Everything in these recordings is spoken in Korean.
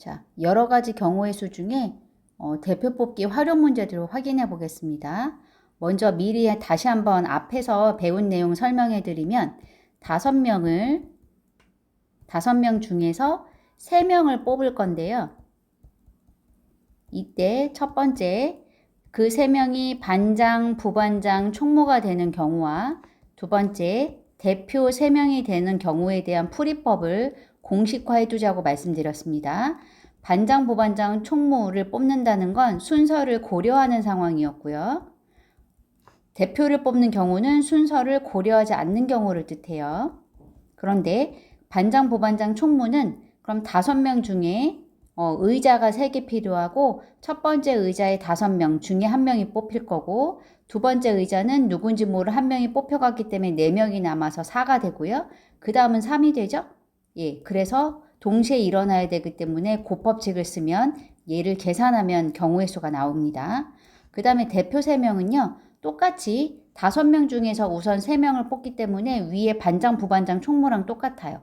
자, 여러 가지 경우의 수 중에 대표 뽑기 활용 문제들을 확인해 보겠습니다. 먼저 미리 다시 한번 앞에서 배운 내용 설명해 드리면 5명 중에서 3명을 뽑을 건데요. 이때 첫 번째, 그 3명이 반장, 부반장, 총무가 되는 경우와 두 번째, 대표 3명이 되는 경우에 대한 풀이법을 공식화해 두자고 말씀드렸습니다. 반장, 부반장, 총무를 뽑는다는 건 순서를 고려하는 상황이었고요. 대표를 뽑는 경우는 순서를 고려하지 않는 경우를 뜻해요. 그런데 반장, 부반장, 총무는 그럼 5명 중에 의자가 3개 필요하고 첫 번째 의자에 5명 중에 1명이 뽑힐 거고 두 번째 의자는 누군지 모를 1명이 뽑혀갔기 때문에 4명이 남아서 4가 되고요. 그 다음은 3이 되죠. 예, 그래서 동시에 일어나야 되기 때문에 곱법칙을 쓰면 얘를 계산하면 경우의 수가 나옵니다. 그 다음에 대표 3명은요. 똑같이 5명 중에서 우선 3명을 뽑기 때문에 위에 반장, 부반장, 총무랑 똑같아요.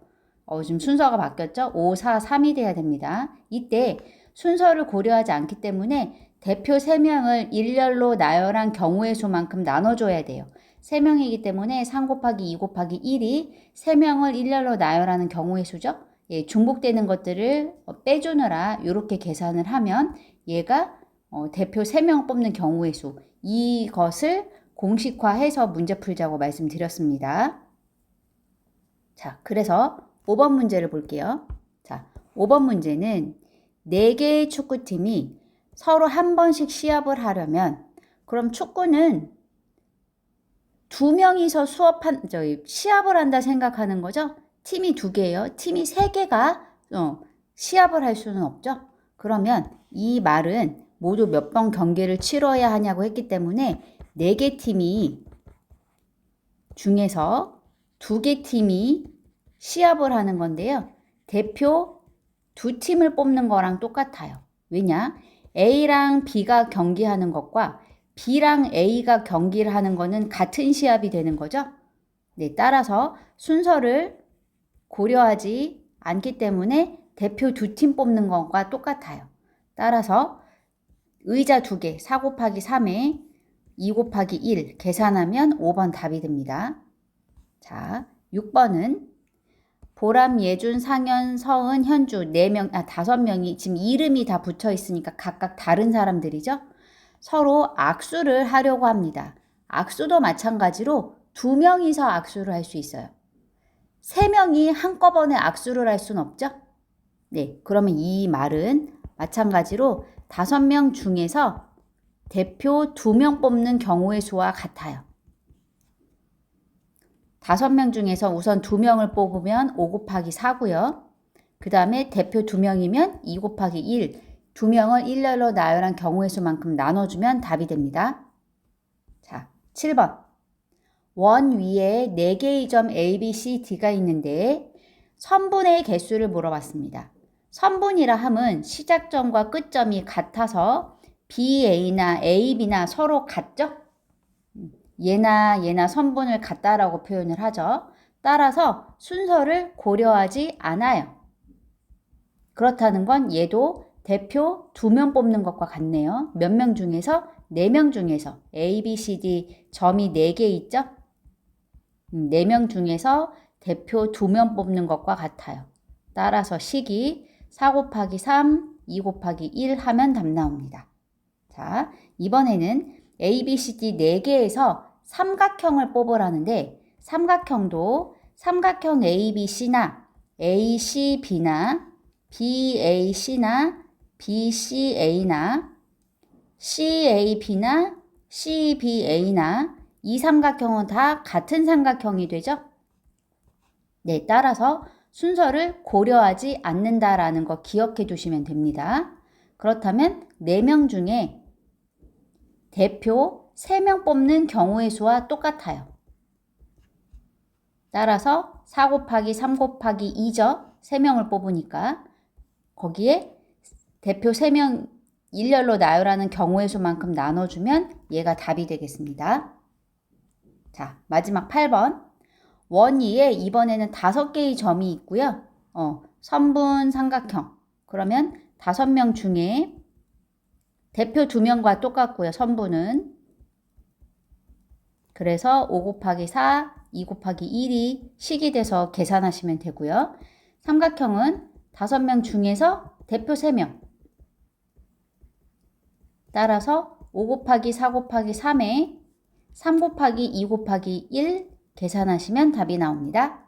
지금 순서가 바뀌었죠? 5, 4, 3이 돼야 됩니다. 이때 순서를 고려하지 않기 때문에 대표 3명을 일렬로 나열한 경우의 수만큼 나눠줘야 돼요. 3명이기 때문에 3 곱하기 2 곱하기 1이 3명을 일렬로 나열하는 경우의 수죠. 예, 중복되는 것들을 빼주느라 이렇게 계산을 하면 얘가 대표 3명 뽑는 경우의 수, 이것을 공식화해서 문제 풀자고 말씀드렸습니다. 자, 그래서 5번 문제를 볼게요. 자, 5번 문제는 4개의 축구팀이 서로 한 번씩 시합을 하려면 그럼 축구는 2명이서 시합을 한다 생각하는 거죠? 팀이 2개예요. 팀이 3개가 시합을 할 수는 없죠. 그러면 이 말은 모두 몇 번 경기를 치러야 하냐고 했기 때문에 4개 팀이 중에서 2개 팀이 시합을 하는 건데요. 대표 2팀을 뽑는 거랑 똑같아요. 왜냐? A랑 B가 경기하는 것과 B랑 A가 경기를 하는 거는 같은 시합이 되는 거죠. 네, 따라서 순서를 고려하지 않기 때문에 대표 2팀 뽑는 것과 똑같아요. 따라서 의자 2개, 4 곱하기 3에 2 곱하기 1 계산하면 5번 답이 됩니다. 자, 6번은 보람, 예준, 상현, 서은, 현주 5명이 지금 이름이 다 붙어 있으니까 각각 다른 사람들이죠. 서로 악수를 하려고 합니다. 악수도 마찬가지로 2명이서 악수를 할 수 있어요. 3명이 한꺼번에 악수를 할 수는 없죠. 네, 그러면 이 말은 마찬가지로 5명 중에서 대표 2명 뽑는 경우의 수와 같아요. 5명 중에서 우선 2명을 뽑으면 5 곱하기 4고요. 그 다음에 대표 2명이면 2 곱하기 1, 2명을 일렬로 나열한 경우의 수만큼 나눠주면 답이 됩니다. 자, 7번. 원 위에 4개의 점 A, B, C, D가 있는데 선분의 개수를 물어봤습니다. 선분이라 함은 시작점과 끝점이 같아서 BA나 AB나 서로 같죠? 얘나 선분을 같다라고 표현을 하죠. 따라서 순서를 고려하지 않아요. 그렇다는 건 얘도 대표 2명 뽑는 것과 같네요. 몇 명 중에서? 4명 중에서 A, B, C, D 점이 4개 있죠? 4명 중에서 대표 2명 뽑는 것과 같아요. 따라서 식이 4 곱하기 3, 2 곱하기 1 하면 답 나옵니다. 자, 이번에는 A, B, C, D 4개에서 삼각형을 뽑으라는데 삼각형도 삼각형 ABC나 ACB나 BAC나 BCA나 CAB나 CBA나 이 삼각형은 다 같은 삼각형이 되죠? 네, 따라서 순서를 고려하지 않는다라는 거 기억해 두시면 됩니다. 그렇다면 4명 중에 대표 3명 뽑는 경우의 수와 똑같아요. 따라서 4 곱하기 3 곱하기 2죠. 3명을 뽑으니까 거기에 대표 3명 일렬로 나열하는 경우의 수만큼 나눠주면 얘가 답이 되겠습니다. 자, 마지막 8번. 원위에 이번에는 5개의 점이 있고요. 선분 삼각형. 그러면 5명 중에 대표 2명과 똑같고요. 선분은. 그래서 5 곱하기 4, 2 곱하기 1이 식이 돼서 계산하시면 되고요. 삼각형은 5명 중에서 대표 3명. 따라서 5 곱하기 4 곱하기 3에 3 곱하기 2 곱하기 1 계산하시면 답이 나옵니다.